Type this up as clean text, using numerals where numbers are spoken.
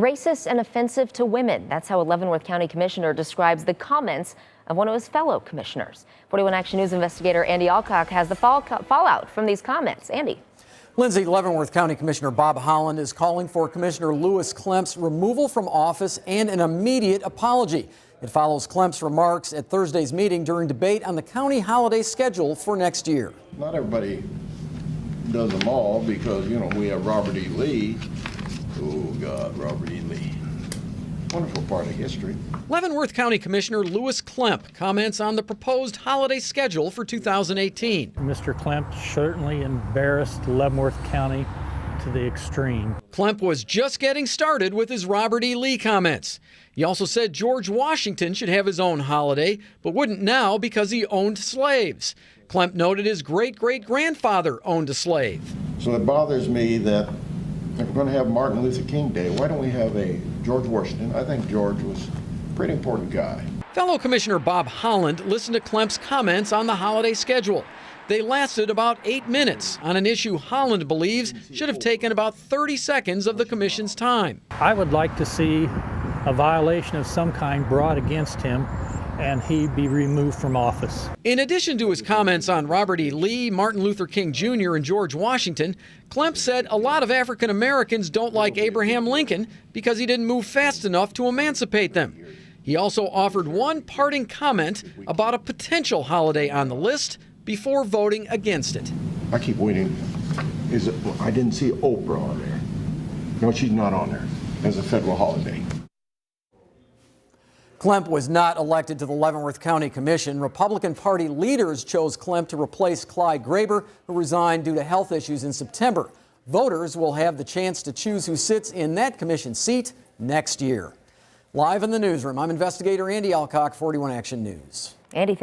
Racist and offensive to women. That's how a Leavenworth County commissioner describes the comments of one of his fellow commissioners. 41 Action News investigator Andy Alcock has the fallout from these comments. Andy. Lindsay, Leavenworth County Commissioner Bob Holland is calling for Commissioner Louis Klemp's removal from office and an immediate apology. It follows Klemp's remarks at Thursday's meeting during debate on the county holiday schedule for next year. Not everybody does them all because, you know, we have Robert E. Lee. Oh, God, Robert E. Lee. Wonderful part of history. Leavenworth County Commissioner Louis Klemp comments on the proposed holiday schedule for 2018. Mr. Klemp certainly embarrassed Leavenworth County to the extreme. Klemp was just getting started with his Robert E. Lee comments. He also said George Washington should have his own holiday, but wouldn't now because he owned slaves. Klemp noted his great-great-grandfather owned a slave. So it bothers me that if we're going to have Martin Luther King Day, why don't we have a George Washington? I think George was a pretty important guy. Fellow Commissioner Bob Holland listened to Klemp's comments on the holiday schedule. They lasted about 8 minutes on an issue Holland believes should have taken about 30 seconds of the commission's time. I would like to see a violation of some kind brought against him and he be removed from office. In addition to his comments on Robert E. Lee, Martin Luther King Jr., and George Washington, Klemp said a lot of African Americans don't like Abraham Lincoln because he didn't move fast enough to emancipate them. He also offered one parting comment about a potential holiday on the list before voting against it. I keep waiting. I didn't see Oprah on there. No, she's not on there as a federal holiday. Klemp was not elected to the Leavenworth County Commission. Republican Party leaders chose Klemp to replace Clyde Graber, who resigned due to health issues in September. Voters will have the chance to choose who sits in that commission seat next year. Live in the newsroom, I'm investigator Andy Alcock, 41 Action News. Andy.